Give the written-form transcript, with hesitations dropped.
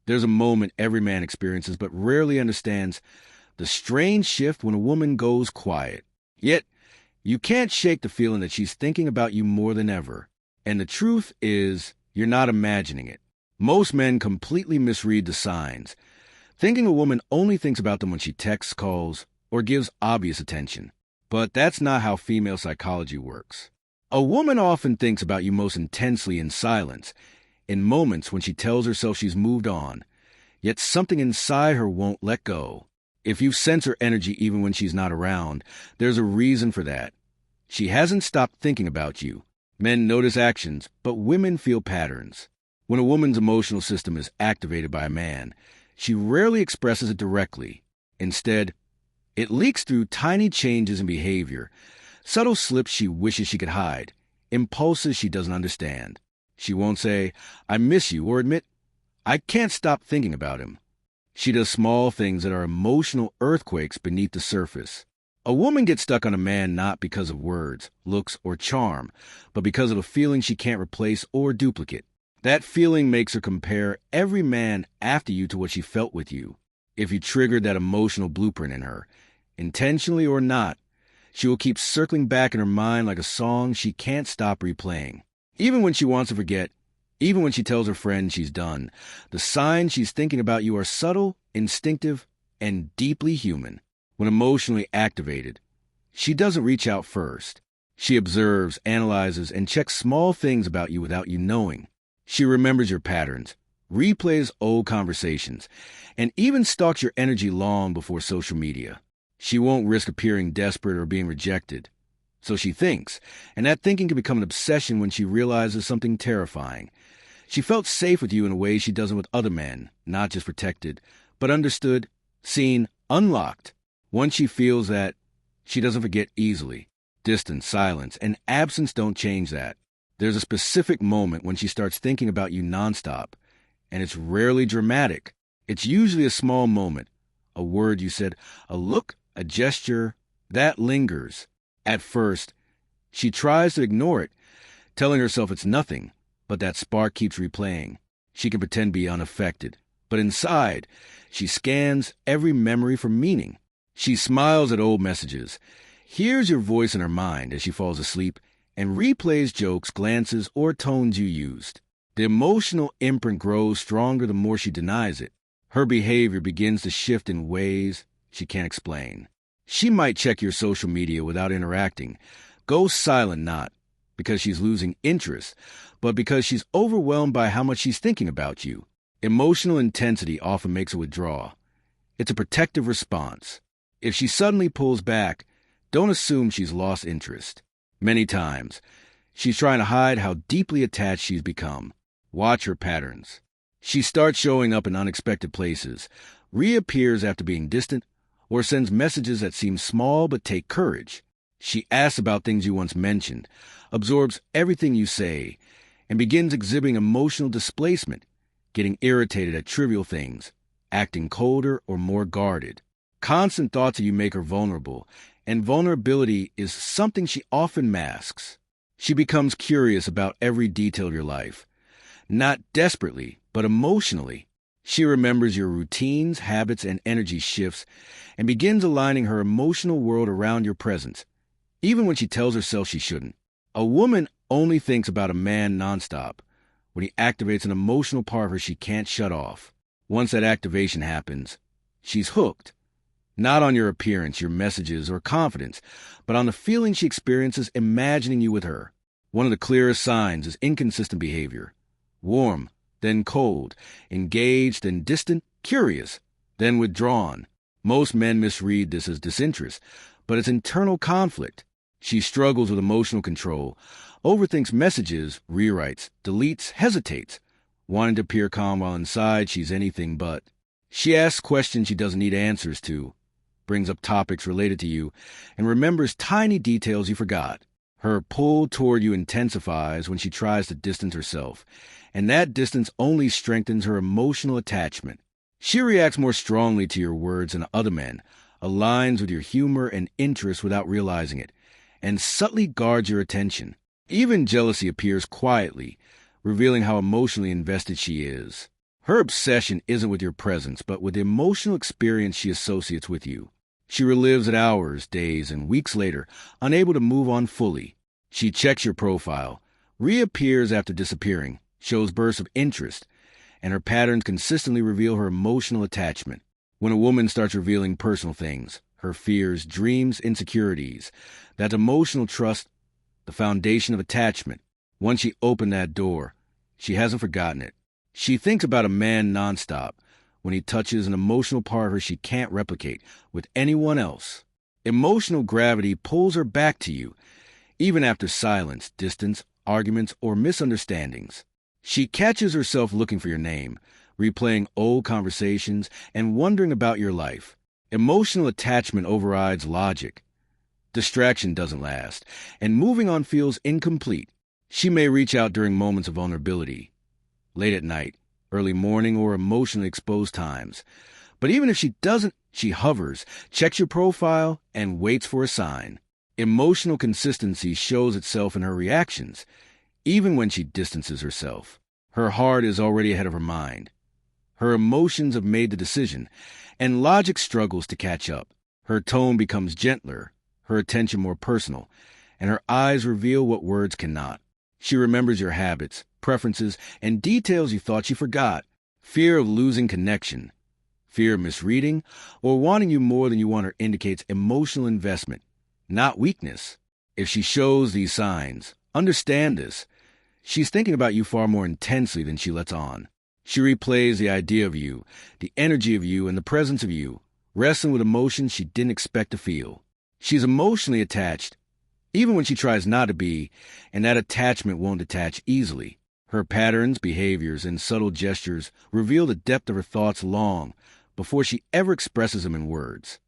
There's a moment every man experiences but rarely understands: the strange shift when a woman goes quiet. Yet, you can't shake the feeling that she's thinking about you more than ever. And the truth is, you're not imagining it. Most men completely misread the signs, thinking a woman only thinks about them when she texts, calls, or gives obvious attention. But that's not how female psychology works. A woman often thinks about you most intensely in silence, in moments when she tells herself she's moved on, yet something inside her won't let go. If you sense her energy even when she's not around, there's a reason for that. She hasn't stopped thinking about you. Men notice actions, but women feel patterns. When a woman's emotional system is activated by a man, she rarely expresses it directly. Instead, it leaks through tiny changes in behavior, subtle slips she wishes she could hide, impulses she doesn't understand. She won't say, "I miss you," or admit, "I can't stop thinking about him." She does small things that are emotional earthquakes beneath the surface. A woman gets stuck on a man not because of words, looks, or charm, but because of a feeling she can't replace or duplicate. That feeling makes her compare every man after you to what she felt with you. If you triggered that emotional blueprint in her, intentionally or not, she will keep circling back in her mind like a song she can't stop replaying. Even when she wants to forget, even when she tells her friend she's done, the signs she's thinking about you are subtle, instinctive, and deeply human. When emotionally activated, she doesn't reach out first. She observes, analyzes, and checks small things about you without you knowing. She remembers your patterns, replays old conversations, and even stalks your energy long before social media. She won't risk appearing desperate or being rejected. So she thinks, and that thinking can become an obsession when she realizes something terrifying. She felt safe with you in a way she doesn't with other men, not just protected, but understood, seen, unlocked. Once she feels that, she doesn't forget easily. Distance, silence, and absence don't change that. There's a specific moment when she starts thinking about you nonstop, and it's rarely dramatic. It's usually a small moment, a word you said, a look, a gesture, that lingers. At first, she tries to ignore it, telling herself it's nothing, but that spark keeps replaying. She can pretend to be unaffected, but inside, she scans every memory for meaning. She smiles at old messages, hears your voice in her mind as she falls asleep, and replays jokes, glances, or tones you used. The emotional imprint grows stronger the more she denies it. Her behavior begins to shift in ways she can't explain. She might check your social media without interacting, go silent not because she's losing interest, but because she's overwhelmed by how much she's thinking about you. Emotional intensity often makes her withdraw. It's a protective response. If she suddenly pulls back, don't assume she's lost interest. Many times, she's trying to hide how deeply attached she's become. Watch her patterns. She starts showing up in unexpected places, reappears after being distant, or sends messages that seem small but take courage. She asks about things you once mentioned, absorbs everything you say, and begins exhibiting emotional displacement, getting irritated at trivial things, acting colder or more guarded. Constant thoughts of you make her vulnerable, and vulnerability is something she often masks. She becomes curious about every detail of your life, not desperately, but emotionally. She remembers your routines, habits, and energy shifts, and begins aligning her emotional world around your presence, even when she tells herself she shouldn't. A woman only thinks about a man nonstop when he activates an emotional part of her she can't shut off. Once that activation happens, she's hooked. Not on your appearance, your messages, or confidence, but on the feeling she experiences imagining you with her. One of the clearest signs is inconsistent behavior. Warm, then cold, engaged, then distant, curious, then withdrawn. Most men misread this as disinterest, but it's internal conflict. She struggles with emotional control, overthinks messages, rewrites, deletes, hesitates, wanting to appear calm while inside she's anything but. She asks questions she doesn't need answers to, brings up topics related to you, and remembers tiny details you forgot. Her pull toward you intensifies when she tries to distance herself, and that distance only strengthens her emotional attachment. She reacts more strongly to your words than other men, aligns with your humor and interests without realizing it, and subtly guards your attention. Even jealousy appears quietly, revealing how emotionally invested she is. Her obsession isn't with your presence, but with the emotional experience she associates with you. She relives it hours, days, and weeks later, unable to move on fully. She checks your profile, reappears after disappearing, shows bursts of interest, and her patterns consistently reveal her emotional attachment. When a woman starts revealing personal things, her fears, dreams, insecurities, that emotional trust, the foundation of attachment, once she opened that door, she hasn't forgotten it. She thinks about a man nonstop when he touches an emotional part of her she can't replicate with anyone else. Emotional gravity pulls her back to you, even after silence, distance, arguments, or misunderstandings. She catches herself looking for your name, replaying old conversations, and wondering about your life. Emotional attachment overrides logic. Distraction doesn't last, and moving on feels incomplete. She may reach out during moments of vulnerability, late at night, early morning, or emotionally exposed times. But even if she doesn't, she hovers, checks your profile, and waits for a sign. Emotional consistency shows itself in her reactions, even when she distances herself. Her heart is already ahead of her mind. Her emotions have made the decision, and logic struggles to catch up. Her tone becomes gentler, her attention more personal, and her eyes reveal what words cannot. She remembers your habits, preferences, and details you thought you forgot. Fear of losing connection, fear of misreading, or wanting you more than you want her indicates emotional investment, not weakness. If she shows these signs, understand this. She's thinking about you far more intensely than she lets on. She replays the idea of you, the energy of you, and the presence of you, wrestling with emotions she didn't expect to feel. She's emotionally attached, even when she tries not to be, and that attachment won't detach easily. Her patterns, behaviors, and subtle gestures reveal the depth of her thoughts long before she ever expresses them in words.